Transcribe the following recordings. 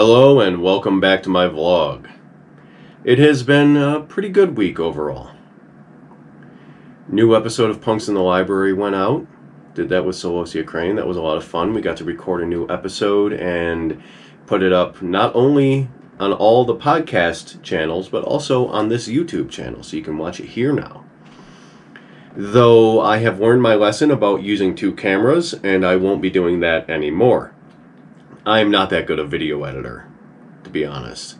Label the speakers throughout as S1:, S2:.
S1: Hello and welcome back to my vlog. It has been a pretty good week overall. New episode of Punks in the Library went out. Did that with Solosia Crane. That was a lot of fun. We got to record a new episode and put it up not only on all the podcast channels, but also on this YouTube channel, so you can watch it here now. Though I have learned my lesson about using two cameras, and I won't be doing that anymore. I'm not that good a video editor, to be honest.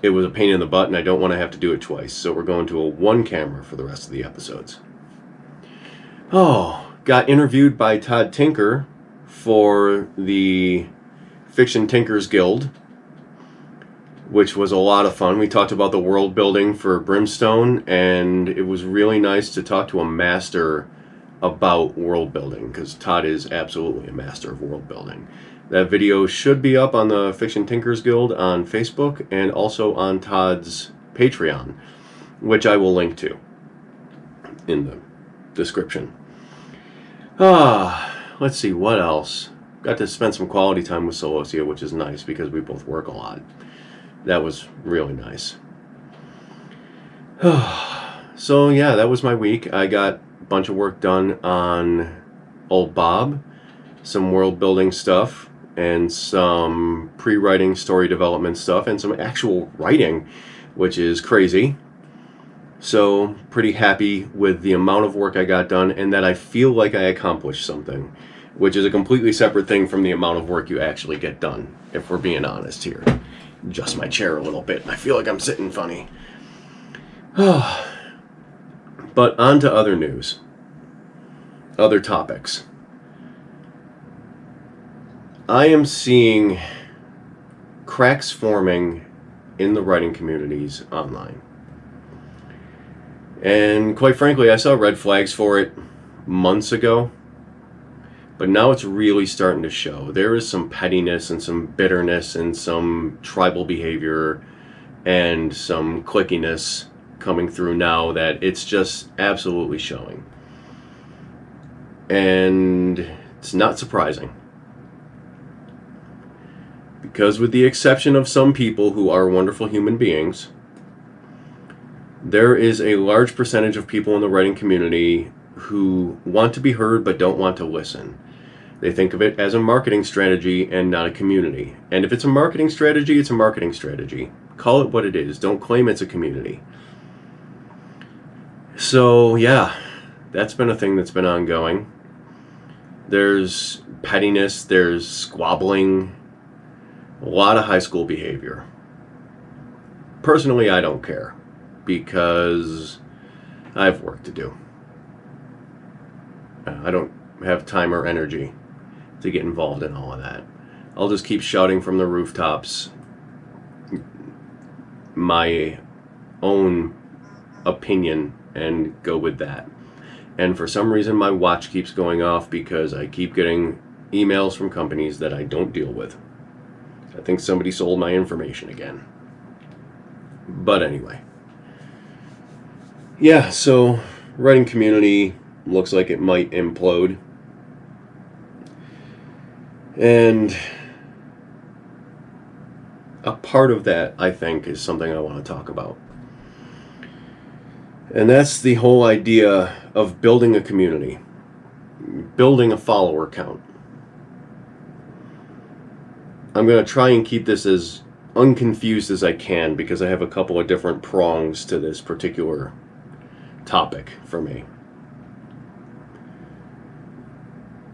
S1: It was a pain in the butt, and I don't want to have to do it twice, so we're going to a one camera for the rest of the episodes. Got interviewed by Todd Tinker for the Fiction Tinkers Guild, which was a lot of fun. We talked about the world building for Brimstone, and it was really nice to talk to a master about world building, because Todd is absolutely a master of world building. That video should be up on the Fiction Tinkers Guild on Facebook and also on Todd's Patreon, which I will link to in the description. Let's see, what else? Got to spend some quality time with Solosia, which is nice because we both work a lot. That was really nice. So yeah, that was my week. I got a bunch of work done on Old Bob, some world building stuff, and some pre-writing story development stuff, and some actual writing, which is crazy. So pretty happy with the amount of work I got done, and that I feel like I accomplished something, which is a completely separate thing from the amount of work you actually get done, if we're being honest here. Adjust my chair a little bit. I feel like I'm sitting funny. But on to other news. Other topics. I am seeing cracks forming in the writing communities online. And quite frankly, I saw red flags for it months ago. But now it's really starting to show. There is some pettiness and some bitterness and some tribal behavior and some clickiness coming through now that it's just absolutely showing. And it's not surprising. Because with the exception of some people who are wonderful human beings, there is a large percentage of people in the writing community who want to be heard but don't want to listen. They think of it as a marketing strategy and not a community. And if it's a marketing strategy, it's a marketing strategy. Call it what it is. Don't claim it's a community. So yeah, that's been a thing that's been ongoing. There's pettiness, there's squabbling, a lot of high school behavior. Personally, I don't care because I have work to do. I don't have time or energy to get involved in all of that. I'll just keep shouting from the rooftops my own opinion and go with that. And for some reason my watch keeps going off because I keep getting emails from companies that I don't deal with. I think somebody sold my information again. But anyway. Yeah, so writing community looks like it might implode. And a part of that, I think, is something I want to talk about. And that's the whole idea of building a community, building a follower count. I'm going to try and keep this as unconfused as I can because I have a couple of different prongs to this particular topic for me.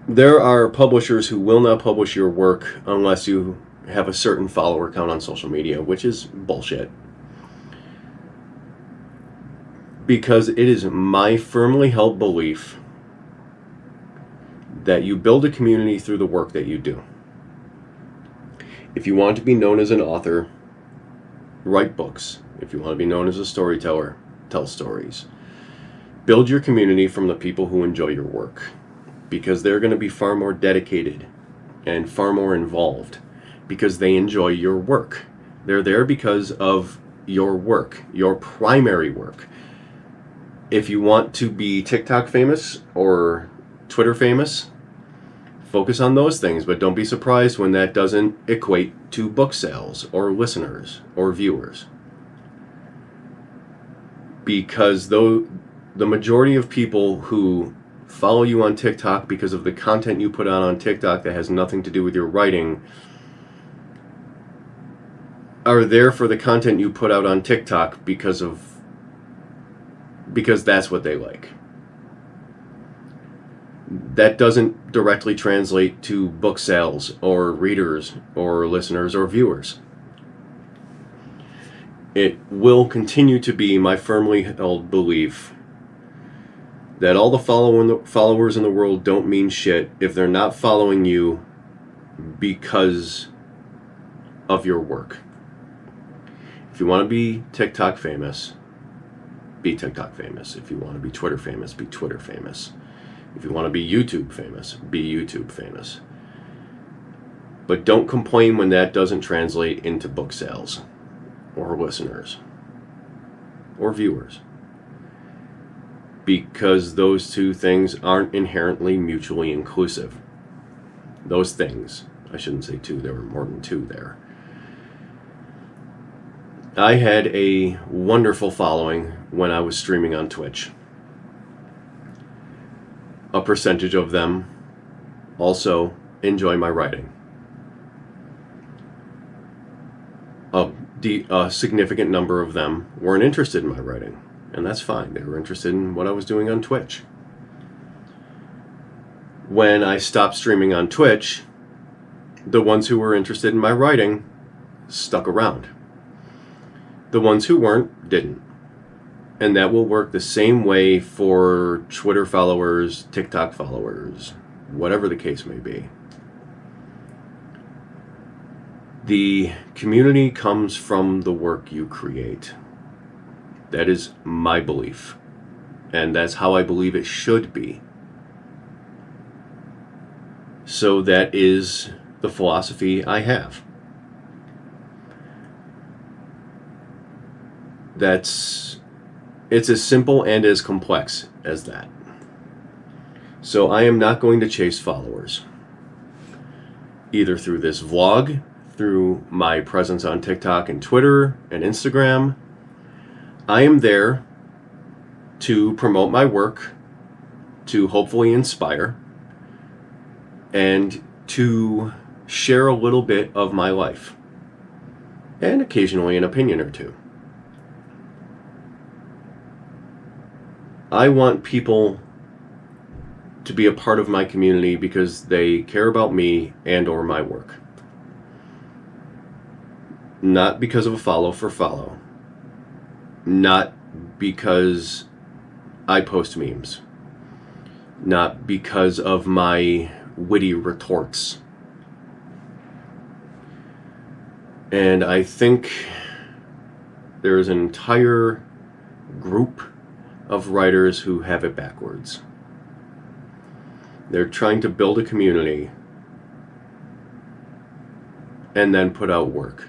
S1: There are publishers who will not publish your work unless you have a certain follower count on social media, which is bullshit. Because it is my firmly held belief that you build a community through the work that you do. If you want to be known as an author, write books. If you want to be known as a storyteller, tell stories. Build your community from the people who enjoy your work, because they're going to be far more dedicated and far more involved because they enjoy your work. They're there because of your work, your primary work. If you want to be TikTok famous or Twitter famous, Focus on those things, but don't be surprised when that doesn't equate to book sales or listeners or viewers. Because though the majority of people who follow you on TikTok because of the content you put on TikTok that has nothing to do with your writing are there for the content you put out on TikTok because that's what they like. That doesn't directly translate to book sales or readers or listeners or viewers. It will continue to be my firmly held belief that all the followers in the world don't mean shit if they're not following you because of your work. If you want to be TikTok famous, be TikTok famous. If you want to be Twitter famous, be Twitter famous. If you want to be YouTube famous, be YouTube famous. But don't complain when that doesn't translate into book sales or listeners or viewers. Because those two things aren't inherently mutually inclusive. Those things, I shouldn't say two, there were more than two there. I had a wonderful following when I was streaming on Twitch. A percentage of them also enjoy my writing. A significant number of them weren't interested in my writing, and that's fine. They were interested in what I was doing on Twitch. When I stopped streaming on Twitch, the ones who were interested in my writing stuck around. The ones who weren't, didn't. And that will work the same way for Twitter followers, TikTok followers, whatever the case may be. The community comes from the work you create. That is my belief. And that's how I believe it should be. So that is the philosophy I have. It's as simple and as complex as that. So I am not going to chase followers. Either through this vlog, through my presence on TikTok and Twitter and Instagram. I am there to promote my work, to hopefully inspire, and to share a little bit of my life. And occasionally an opinion or two. I want people to be a part of my community because they care about me and or my work. Not because of a follow for follow. Not because I post memes. Not because of my witty retorts. And I think there is an entire group of writers who have it backwards. They're trying to build a community and then put out work.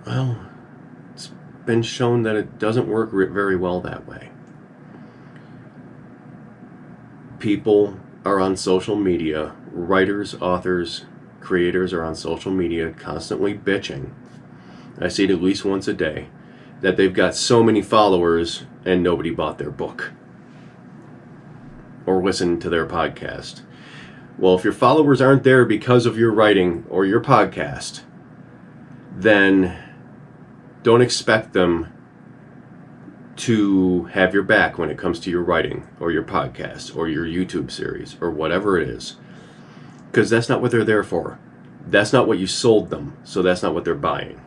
S1: Well, it's been shown that it doesn't work very well that way. People are on social media, writers, authors, creators are on social media constantly bitching. I see it at least once a day, that they've got so many followers and nobody bought their book or listened to their podcast. Well, if your followers aren't there because of your writing or your podcast, then don't expect them to have your back when it comes to your writing or your podcast or your YouTube series or whatever it is. Because that's not what they're there for. That's not what you sold them, so that's not what they're buying.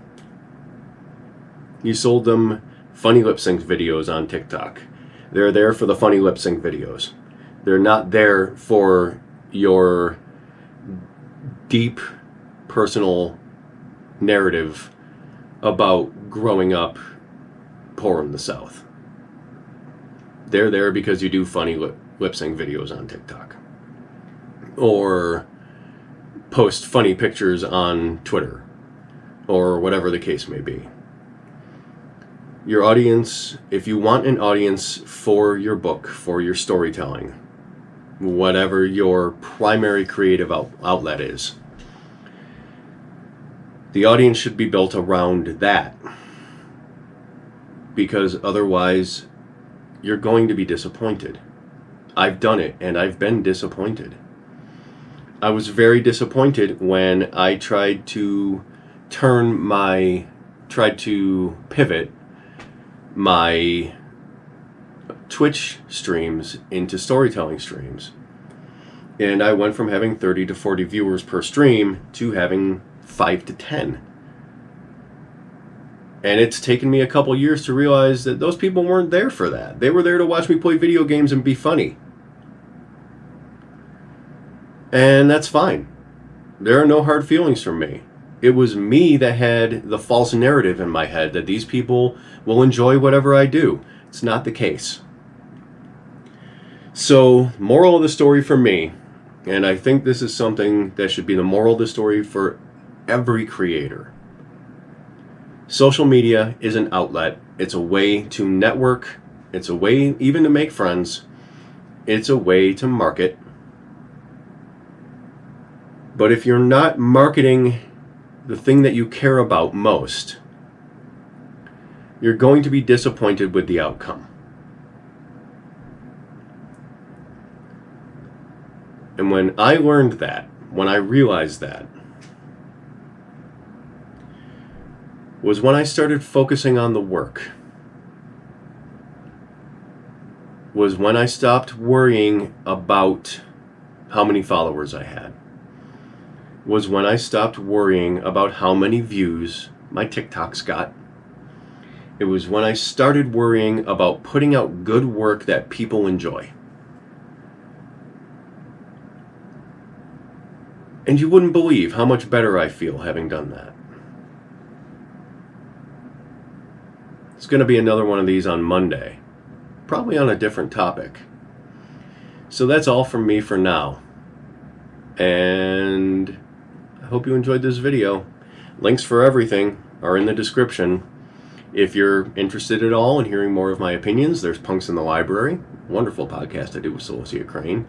S1: You sold them funny lip sync videos on TikTok. They're there for the funny lip sync videos. They're not there for your deep personal narrative about growing up poor in the South. They're there because you do funny lip sync videos on TikTok. Or post funny pictures on Twitter. Or whatever the case may be. Your audience, if you want an audience for your book, for your storytelling, whatever your primary creative outlet is. The audience should be built around that, because otherwise you're going to be disappointed. I've done it, and I've been disappointed. I was very disappointed when I tried to pivot my Twitch streams into storytelling streams. And I went from having 30 to 40 viewers per stream to having 5 to 10. And it's taken me a couple years to realize that those people weren't there for that. They were there to watch me play video games and be funny. And that's fine. There are no hard feelings from me. It was me that had the false narrative in my head that these people will enjoy whatever I do. It's not the case. So, moral of the story for me, and I think this is something that should be the moral of the story for every creator. Social media is an outlet. It's a way to network. It's a way even to make friends. It's a way to market. But if you're not marketing the thing that you care about most, you're going to be disappointed with the outcome. And when I learned that, when I realized that, was when I started focusing on the work. Was when I stopped worrying about how many followers I had. Was when I stopped worrying about how many views my TikToks got. It was when I started worrying about putting out good work that people enjoy. And you wouldn't believe how much better I feel having done that. It's going to be another one of these on Monday, probably on a different topic. So that's all from me for now. And I hope you enjoyed this video. Links for everything are in the description. If you're interested at all in hearing more of my opinions, there's Punks in the Library, wonderful podcast I do with Celestia Crane.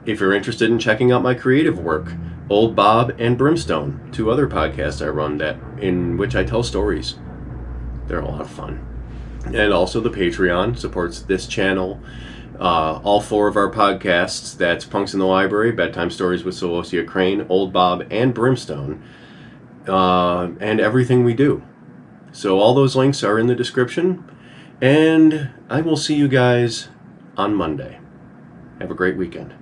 S1: If you're interested in checking out my creative work, Old Bob and Brimstone, 2 other podcasts I run in which I tell stories. They're a lot of fun. And also the Patreon supports this channel. All 4 of our podcasts, that's Punks in the Library, Bedtime Stories with Celestia Crane, Old Bob, and Brimstone, and everything we do. So all those links are in the description, and I will see you guys on Monday. Have a great weekend.